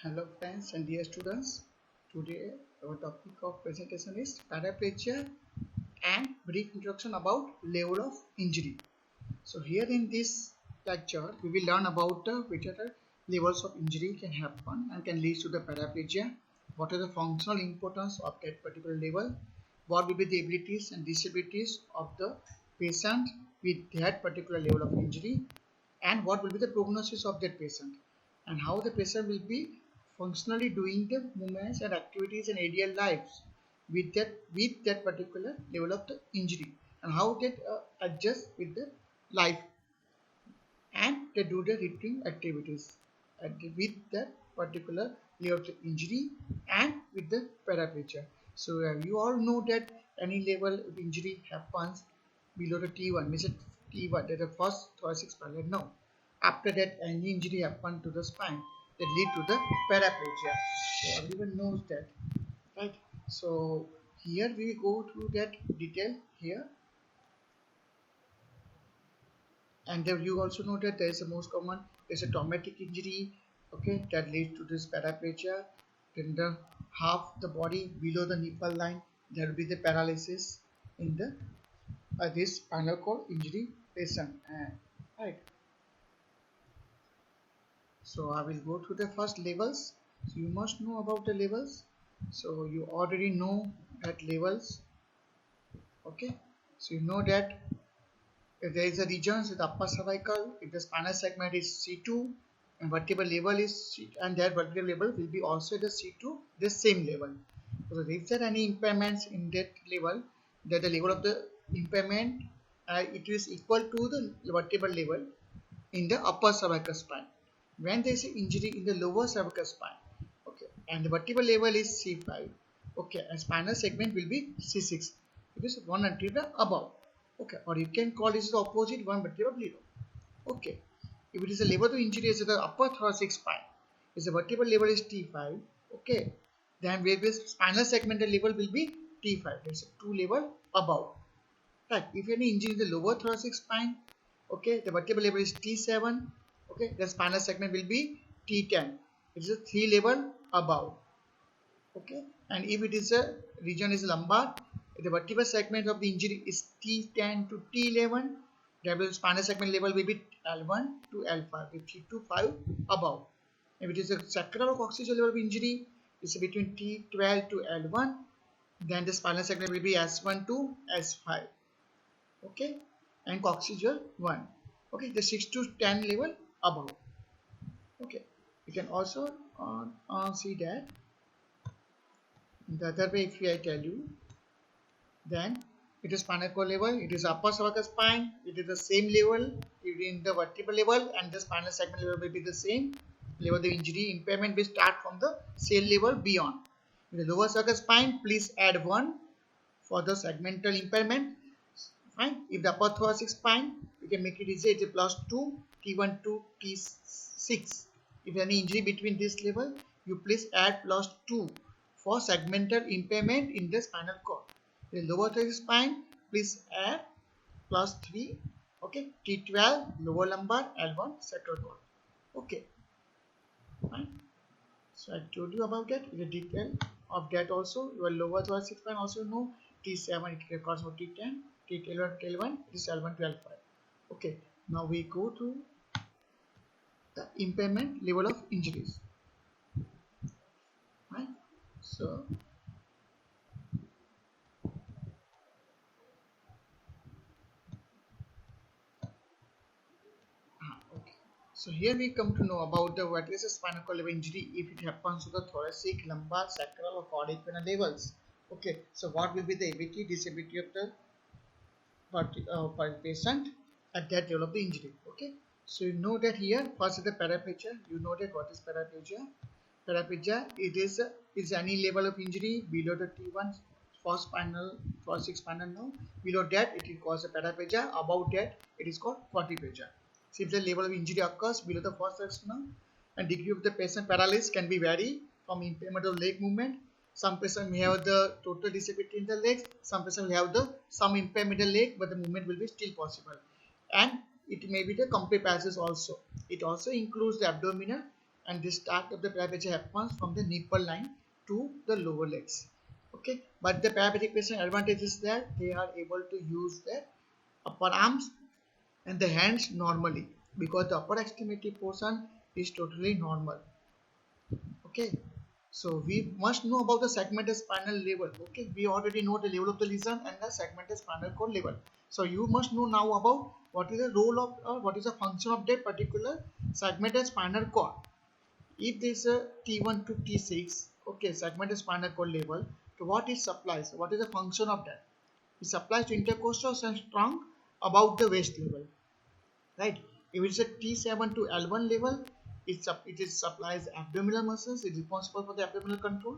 Hello friends and dear students. Today our topic of presentation is paraplegia and brief introduction about level of injury. So here in this lecture we will learn about which are the levels of injury can happen and can lead to the paraplegia, what are the functional importance of that particular level, what will be the abilities and disabilities of the patient with that particular level of injury, and what will be the prognosis of that patient, and how the patient will be functionally doing the movements and activities in ideal lives with that particular level of the injury, and how they adjust with the life, and they do the routine activities with that particular level of the injury and with the paraplegia. So you all know that any level of injury happens below the T1, means T1, that is the first thoracic spinal. No, after that any injury happen to the spine that lead to the paraplegia. So everyone knows that, right? So here we go through that detail here. And then you also know that there is a most common is a traumatic injury, okay, that leads to this paraplegia. Then the half the body below the nipple line, there will be the paralysis in the this spinal cord injury patient, right? So I will go through the first levels. So you must know about the levels. So you already know that levels, okay. So you know that if there is a region with upper cervical, if the spinal segment is C2 and vertebral level is C, and that vertebral level will be also the C2, the same level. So if there are any impairments in that level, that the level of the impairment it is equal to the vertebral level in the upper cervical spine. When there is an injury in the lower cervical spine, okay, and the vertebral level is C5, okay, and spinal segment will be C6. It is one vertebra above, okay, or you can call this the opposite, one vertebra below, okay. If it is a level of injury is the upper thoracic spine, if the vertebral level is T5, okay, then where the spinal segmental level will be T5. There is a two level above. Right. If any injury in the lower thoracic spine, okay, the vertebral level is T7, okay, the spinal segment will be T10. It is a three level above, okay. And if it is a region is lumbar, the vertebral segment of the injury is T10 to T11, the spinal segment level will be L1 to L5, with T to 5 above. If it is a sacral or coccygeal level of injury, it's between T12 to L1, then the spinal segment will be S1 to S5, okay, and coccygeal 1, okay, the 6 to 10 level above, okay. You can also see that the other way. If I tell you, then it is spinal cord level, it is upper cervical spine, it is the same level in the vertebral level, and the spinal segment level will be the same level. The injury impairment will start from the cell level beyond. In the lower cervical spine, please add 1 for the segmental impairment. Fine. If the upper thoracic spine, we can make it easy. It's a +2, T1 to T6. If any injury between this level, you please add +2 for segmental impairment in the spinal cord. The lower thoracic spine, please add +3. Okay, T12 lower lumbar, L1 sacral cord. Okay, fine. So I told you about that. The detail of that also. Your lower thoracic spine also know T7 it records for T10, T11 to L1, it is L1 to L5. Okay, now we go to the impairment level of injuries. Right? So okay. So here we come to know about the what is a spinal cord level injury if it happens to the thoracic, lumbar, sacral, or caudal levels. Okay, so what will be the ability, disability of the patient at that level of the injury? Okay, so you know that here first is the paraplegia. You know that what is paraplegia? Paraplegia, it is any level of injury below the T1 for spinal thoracic spinal nerve. Below that it is called a paraplegia. Above that it is called quadriplegia. Since the level of injury occurs below the first nerve, and degree of the patient paralysis can be vary from impairment of leg movement. Some patients may have the total disability in the legs. Some patients will have the some impairment in the leg, but the movement will be still possible. And it may be the complete paralysis also. It also includes the abdominal and this start of the parapressure happens from the nipple line to the lower legs. Okay, but the parapressure patient advantage is that they are able to use their upper arms and the hands normally because the upper extremity portion is totally normal. Okay, so we must know about the segmental spinal level. Okay, we already know the level of the lesion and the segmental spinal cord level. So you must know now about what is the role of what is the function of that particular segmental spinal cord. If there is a T1 to T6, okay, segmental spinal cord level, so what it supplies? What is the function of that? It supplies to intercostal and trunk about the waist level, right? If it's a T7 to L1 level, it supplies abdominal muscles. It's responsible for the abdominal control.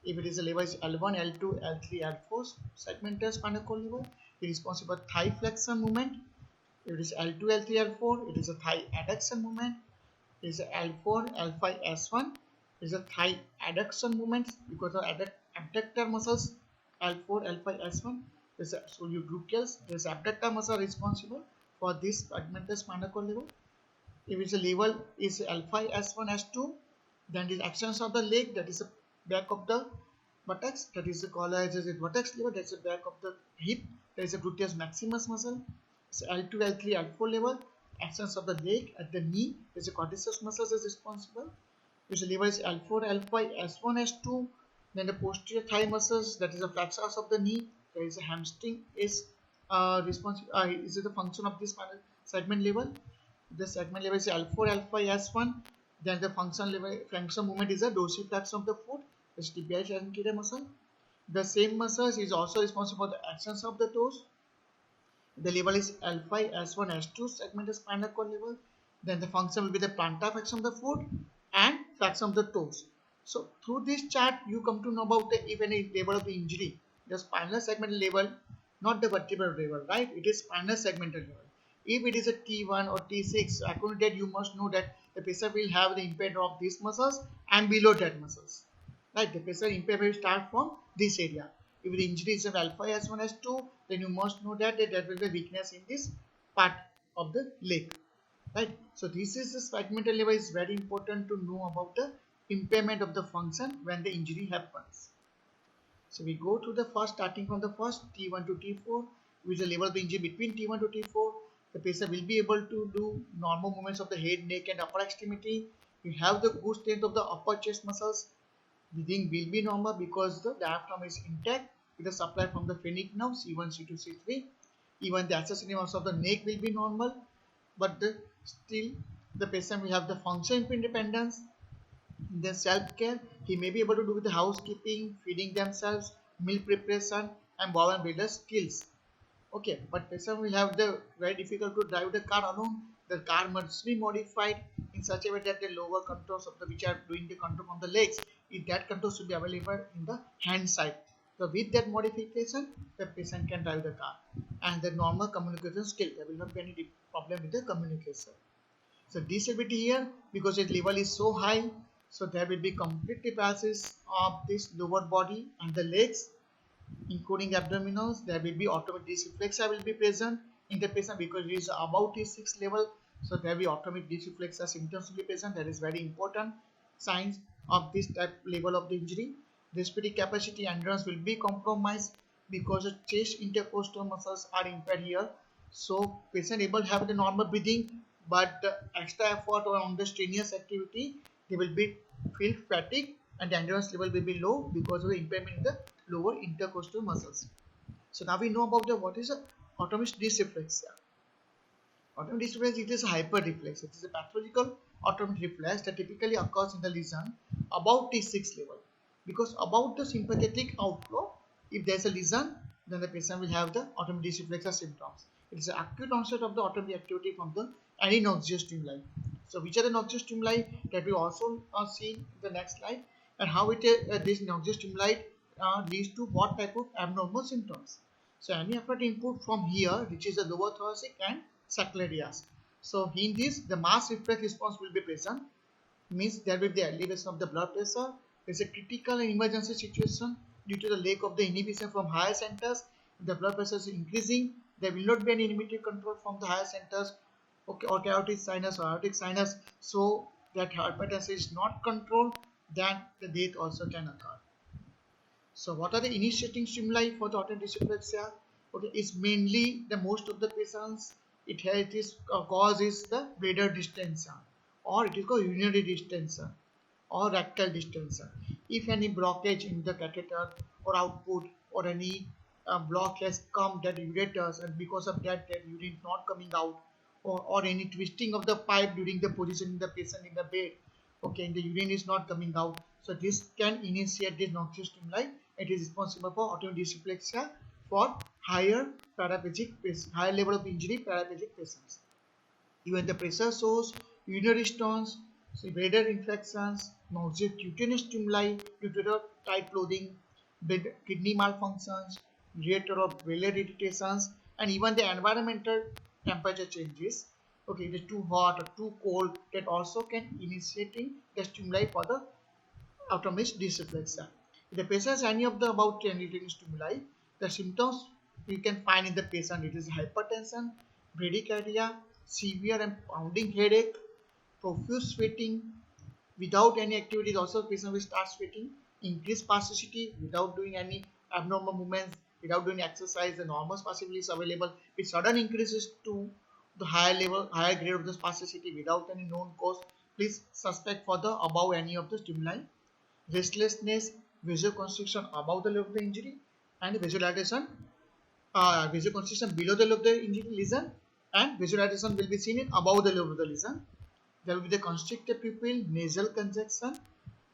If it is a level is L1, L2, L3, L4 segmental spinal cord level, it is responsible for thigh flexion movement. If it is L2, L3, L4, it is a thigh adduction movement. It is a L4, L5, S1. It is a thigh adduction movement because of abductor muscles L4, L5, S1. So you gluteus, this abductor muscle responsible for this segmental spinal cord level. If its level is L5, S1, S2, then the actions of the leg, that is the back of the buttocks, that is called as a buttocks level, that is the back of the hip, that is a gluteus maximus muscle. So L2, L3, L4 level, actions of the leg at the knee, that is the quadriceps muscles is responsible. If the level is L4, L5, S1, S2, then the posterior thigh muscles, that is the flexors of the knee, there is a hamstring is responsible. Is it the function of this segment level? The segment level is L4, L5, S1. Then the function movement is a dorsiflexion of the foot, the tibial anterior muscle. The same muscles is also responsible for the actions of the toes. The level is L5, S1, S2 segmental spinal cord level. Then the function will be the plantar flexion of the foot and flexion of the toes. So through this chart, you come to know about the if any level of the injury, the spinal segmental level, not the vertebral level, right? It is spinal segmental level. If it is a T1 or T6, according to that, you must know that the patient will have the impairment of these muscles and below that muscles. Right? The patient impairment will start from this area. If the injury is of alpha S1, S2, then you must know that there will be weakness in this part of the leg. Right? So this is the segmental level is very important to know about the impairment of the function when the injury happens. So we go to the first, starting from the first T1 to T4, which is the level of the injury between T1 to T4. The patient will be able to do normal movements of the head, neck and upper extremity. You have the good strength of the upper chest muscles. Breathing will be normal because the diaphragm is intact with the supply from the phrenic nerve C1, C2, C3. Even the accessory nerves of the neck will be normal, but still the patient will have the function independence. The self-care, he may be able to do with the housekeeping, feeding themselves, meal preparation and bowel builder skills. Okay, but patient will have the very difficult to drive the car alone. The car must be modified in such a way that the lower controls of the which are doing the control from the legs, if that control should be available in the hand side. So with that modification, the patient can drive the car and the normal communication skill. There will not be any problem with the communication. So disability here, because its level is so high, so there will be complete paralysis of this lower body and the legs, including abdominals. There will be autonomic dysreflexia will be present in the patient because it is above T6 level. So there will be autonomic dysreflexia symptoms will be present. That is very important signs of this type level of the injury. Respiratory capacity endurance will be compromised because the chest intercostal muscles are impaired here. So patient able to have the normal breathing, but the extra effort or on the strenuous activity, they will be feel fatigue and the endurance level will be low because of the impairment in the lower intercostal muscles. So now we know about the what is a autonomic dysreflexia. Autonomic dysreflexia, it is a hyperreflex. It is a pathological autonomic reflex that typically occurs in the lesion about T6 level. Because about the sympathetic outflow, if there is a lesion, then the patient will have the autonomic dysreflexia symptoms. It is an acute onset of the autonomic activity from the any noxious stimuli. So which are the noxious stimuli that we also see in the next slide, and how this noxious stimuli leads to what type of abnormal symptoms. So any effort input from here reaches the lower thoracic and sacral areas. So in this, the mass reflex response will be present, means there will be the elevation of the blood pressure. There is a critical and emergency situation due to the lack of the inhibition from higher centers. If the blood pressure is increasing, there will not be any inhibitive control from the higher centers, okay, or carotid sinus or aortic sinus. So that hypertension is not controlled, then the death also can occur. So what are the initiating stimuli for the atrial dysplasia? Okay, it's mainly the most of the patients it has this cause is the bladder distension, or it is called urinary distension or rectal distension. If any blockage in the catheter or output or any block has come that ureters, and because of that urine is not coming out, or any twisting of the pipe during the position in the patient in the bed, okay, and the urine is not coming out, so this can initiate this noxious stimuli. It is responsible for atrial dysplasia for higher paraplegic patients, higher level of injury paraplegic patients. Even the pressure sores, urinary stones, bladder infections, nausea, cutaneous stimuli due to the tight clothing, kidney malfunctions, ureter or bladder irritations, and even the environmental temperature changes. Okay, it is too hot or too cold, that also can initiating the stimuli for the autonomic dysreflexia. If the patient has any of the about 10 stimuli, the symptoms you can find in the patient, it is hypertension, bradycardia, severe and pounding headache, profuse sweating without any activities. Also patient will start sweating, increased spasticity without doing any abnormal movements, without doing exercise. The normal spasticity is available with sudden increases to the higher level, higher grade of the spasticity without any known cause. Please suspect for the above any of the stimuli. Restlessness, vasoconstriction above the level of the injury, and visualization, vasoconstriction below the level of the injury lesion, and visualization will be seen in above the level of the lesion. There will be the constricted pupil, nasal congestion,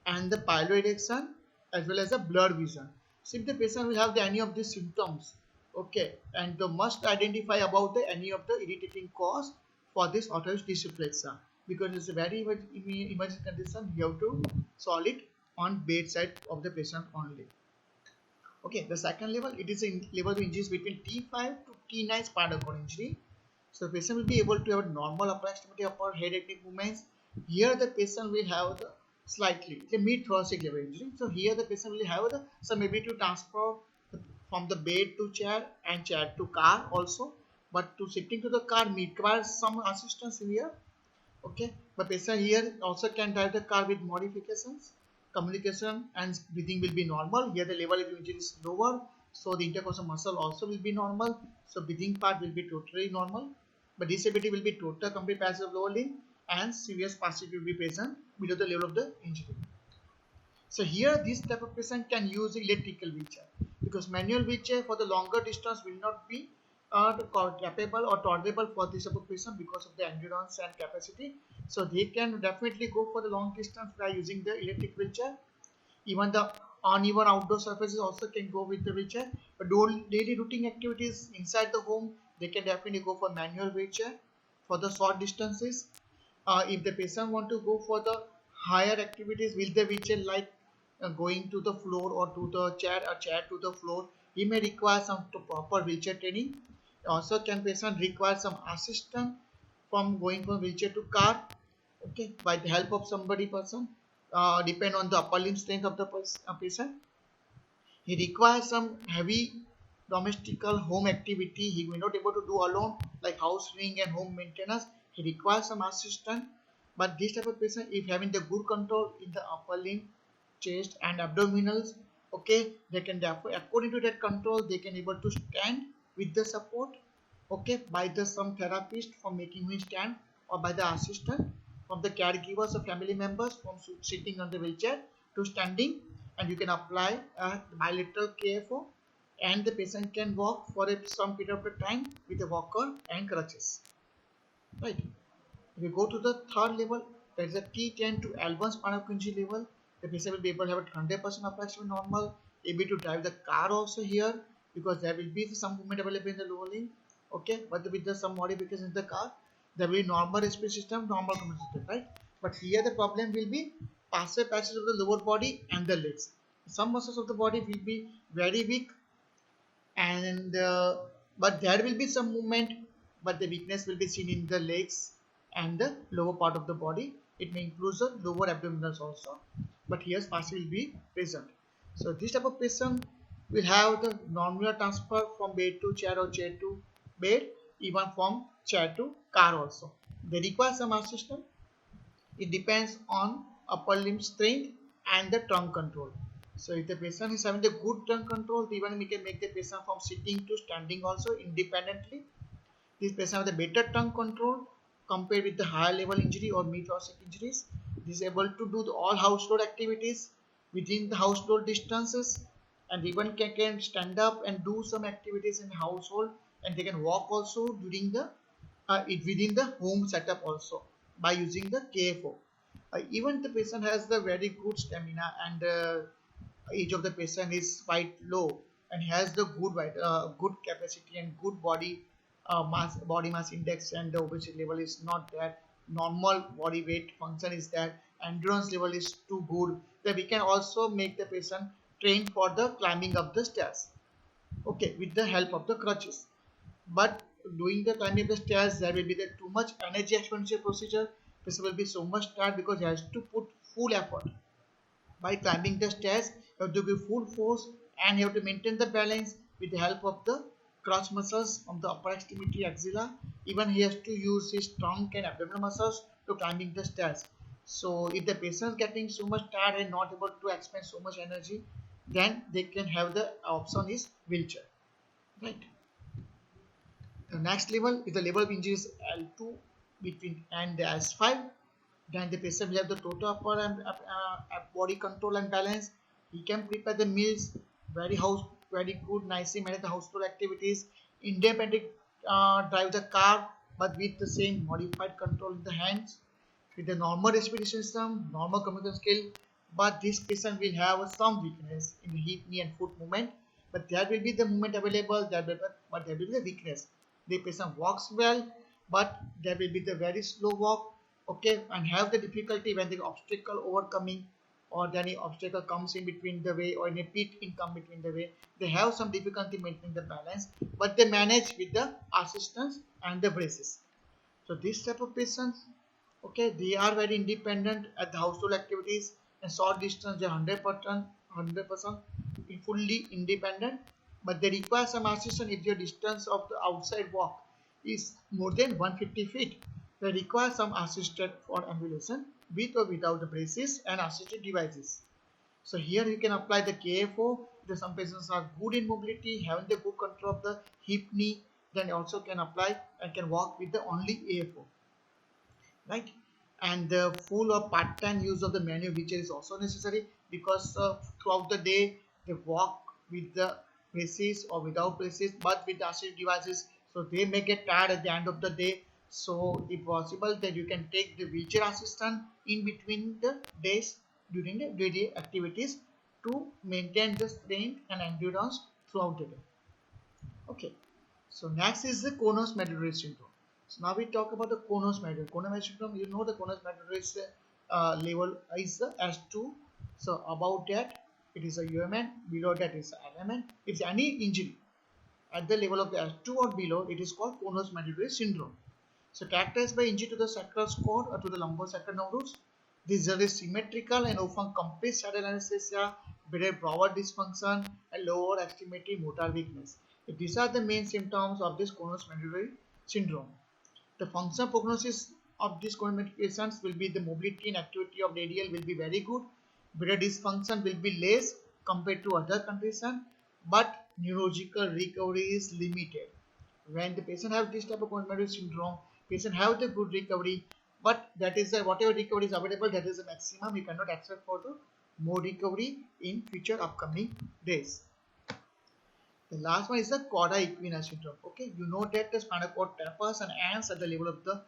and the piloerection, as well as the blurred vision. So if the patient will have any of these symptoms, okay, and they must identify about any of the irritating cause for this atrial dysplasia, because it's a very emergency condition. You have to solve it on bedside of the patient only. Okay, the second level, it is a level of injuries between T5 to T9 spinal cord injury. So the patient will be able to have normal approximately upper head and movements. Here the patient will have the slightly the mid thoracic level injury. So here the patient will have some ability to transfer from the bed to chair and chair to car also. But to sitting to the car requires some assistance here. Okay, but patient here also can drive the car with modifications. Communication and breathing will be normal. Here the level of injury is lower, so the intercostal muscle also will be normal. So breathing part will be totally normal, but disability will be total complete passage of lower limb, and severe spasticity will be present below the level of the injury. So here this type of patient can use electrical wheelchair, because manual wheelchair for the longer distance will not be capable or tolerable for this type of patient because of the endurance and capacity. So they can definitely go for the long distance by using the electric wheelchair. Even the uneven outdoor surfaces also can go with the wheelchair. But daily routine activities inside the home, they can definitely go for manual wheelchair for the short distances. If the patient want to go for the higher activities with the wheelchair, like going to the floor or to the chair or chair to the floor, he may require some proper wheelchair training. Also can patient require some assistance from going from wheelchair to car, okay, by the help of somebody person, depend on the upper limb strength of the patient. He requires some heavy domestical home activity he may not able to do alone, like house ring and home maintenance. He requires some assistance. But this type of patient, if having the good control in the upper limb, chest and abdominals, okay, they can therefore according to that control they can able to stand with the support, okay, by the some therapist for making him stand, or by the assistant from the caregivers or family members from sitting on the wheelchair to standing. And you can apply a bilateral KFO, and the patient can walk for some period of time with a walker and crutches, right? If you go to the third level, that is a T10 to L1 spinal cord injury level, the patient will be able to have a 100% approximate normal, able to drive the car also here, because there will be some movement available in the lower limb, okay, but with the some modifications in the car, there will be normal respiratory system, normal communication system, right? But here the problem will be passive passage of the lower body and the legs. Some muscles of the body will be very weak, and but there will be some movement, but the weakness will be seen in the legs and the lower part of the body. It may include the lower abdominals also, but here spasticity will be present. So this type of patient will have the normal transfer from bed to chair or chair to bed, even from chair to car also. They require some assistance. It depends on upper limb strength and the trunk control. So if the patient is having the good trunk control, even we can make the patient from sitting to standing also independently. This patient with a better trunk control compared with the higher level injury or mid-thoracic injuries. This is able to do all household activities within the household distances, and even can stand up and do some activities in household, and they can walk also during the within the home setup also by using the KFO. Even the patient has the very good stamina, and age of the patient is quite low and has the good capacity and good body mass index, and the obesity level is not that, normal body weight function is that, endurance level is too good, that we can also make the patient train for the climbing up the stairs, okay, with the help of the crutches. But doing the climbing of the stairs, there will be the too much energy expenditure procedure. This will be so much tired because he has to put full effort. By climbing the stairs, you have to give full force and you have to maintain the balance with the help of the crotch muscles of the upper extremity axilla. Even he has to use his trunk and abdominal muscles to climbing the stairs. So if the patient is getting so much tired and not able to expend so much energy, then they can have the option is wheelchair. Right. The next level is the level of injury is L2 between and the S5. Then the patient will have the total upper and body control and balance. He can prepare the meals, very good, nicely manage the household activities, independent drive the car, but with the same modified control in the hands, with the normal respiration system, normal communication skill. But this patient will have some weakness in the hip, knee, and foot movement. But there will be the movement available, but there will be the weakness. The patient walks well, but there will be the very slow walk, okay, and have the difficulty when the obstacle overcoming, or any obstacle comes in between the way, or any pit in come between the way. They have some difficulty maintaining the balance, but they manage with the assistance and the braces. So this type of patients, okay, they are very independent at the household activities, and short distance they are 100% fully independent, but they require some assistance if your distance of the outside walk is more than 150 feet. They require some assistance for ambulation with or without the braces and assistive devices. So here you can apply the KFO. The some patients are good in mobility, having the good control of the hip, knee, then also can apply and can walk with the only AFO, right? And the full or part-time use of the manual wheelchair is also necessary, because throughout the day they walk with the braces or without braces, but with the assistive devices, so they may get tired at the end of the day. So if possible, that you can take the wheelchair assistant in between the days during the daily activities to maintain the strength and endurance throughout the day. Okay, so next is the Connors Medullary syndrome. So now we talk about the Connors Medullary. Connors syndrome, you know the Connors Medullary level is the S2. So above that it is a UMN, below that is LMN. If any injury at the level of the S2 or below, it is called Connors Medullary syndrome. So characterized by injury to the sacral cord or to the lumbosacral nerve roots. This is symmetrical and often complete saddle anesthesia, better broad dysfunction, and lower extremity motor weakness. These are the main symptoms of this Connors Medullary syndrome. The functional prognosis of these chronic patients will be the mobility and activity of radial will be very good. Better dysfunction will be less compared to other conditions, but neurological recovery is limited. When the patient have this type of Connors syndrome, patient have the good recovery, but that is whatever recovery is available, that is the maximum. We cannot expect for the more recovery in future upcoming days. The last one is the cauda equina syndrome. Okay, you know that the spinal cord tapers and ends at the level of the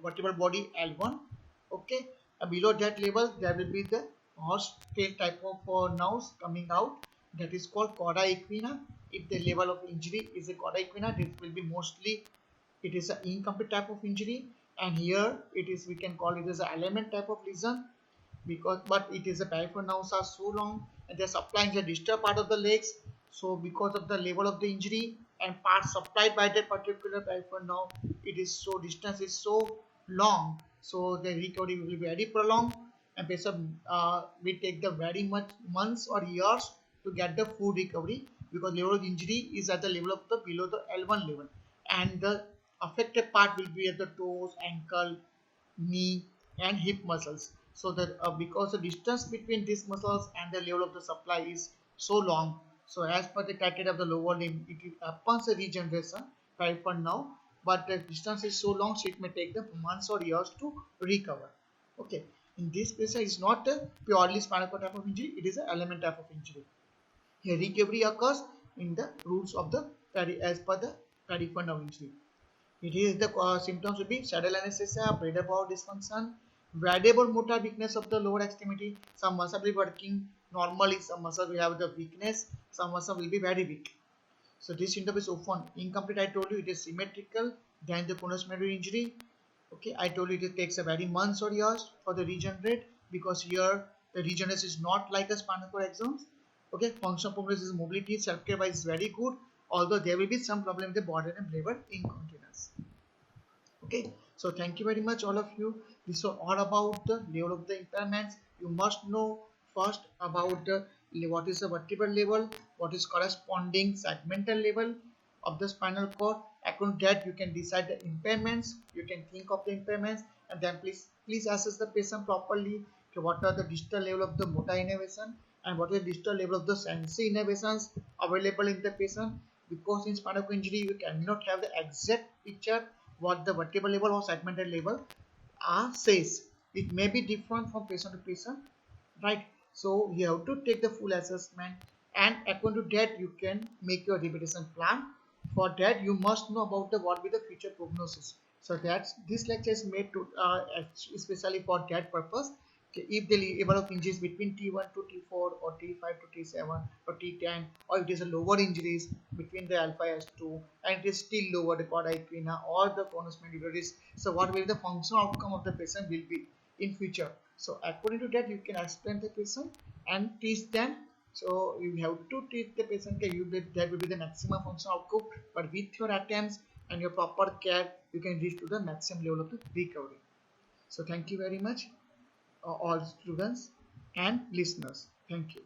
vertebral body L1. Okay, and below that level there will be the horse tail type of nerves coming out. That is called cauda equina. If the level of injury is a cauda equina, this will be mostly, it is an incomplete type of injury, and here it is, we can call it as an element type of lesion, because but it is a peripheral nerves are so long and they are supplying the distal part of the legs. So because of the level of the injury and part supplied by that particular peripheral nerve, it is so distance is so long, so the recovery will be very prolonged, and patient will take the very much months or years to get the full recovery, because level of injury is at the level of the below the L1 level, and the affected part will be at the toes, ankle, knee, and hip muscles. So that because the distance between these muscles and the level of the supply is so long, so as per the criteria of the lower limb, it happens a regeneration right for now, but the distance is so long, so it may take them months or years to recover. Okay, in this case, it's not a purely spinal cord type of injury; it is an element type of injury. Here, recovery occurs in the roots of the as per the periferral injury. It is the symptoms will be saddle anesthesia, braided power dysfunction, variable motor weakness of the lower extremity. Some muscle will be working normally, some muscle will have the weakness, some muscle will be very weak. So this symptom is often incomplete. I told you it is symmetrical than the conus injury. Okay, I told you it takes a very months or years for the regenerate, because here the regeneration is not like a spinal cord exams. Okay, functional progress mobility, self-care wise is very good, although there will be some problem with the body and liver incontinence. Okay, so thank you very much all of you. This is all about the level of the impairments. You must know first about the what is the vertebral level, what is corresponding segmental level of the spinal cord. According to that you can decide the impairments, you can think of the impairments, and then please assess the patient properly. Okay, what are the distal level of the motor innervation and what is the distal level of the sensory innervations available in the patient, because in spinal cord injury you cannot have the exact picture what the vertebral level or segmental level says. It may be different from patient to patient, right? So you have to take the full assessment, and according to that you can make your rehabilitation plan. For that you must know about the what be the future prognosis. So that's this lecture is made to especially for that purpose. Okay, if the level of injuries between T1 to T4 or T5 to T7 or T10, or it is a lower injuries between the alpha S2 and it is still lower the quad equina or the conus medullaris, so what will the functional outcome of the patient will be in future. So according to that you can explain the patient and teach them. So you have to teach the patient that will be the maximum functional outcome, but with your attempts and your proper care you can reach to the maximum level of the recovery. So thank you very much all students and listeners. Thank you.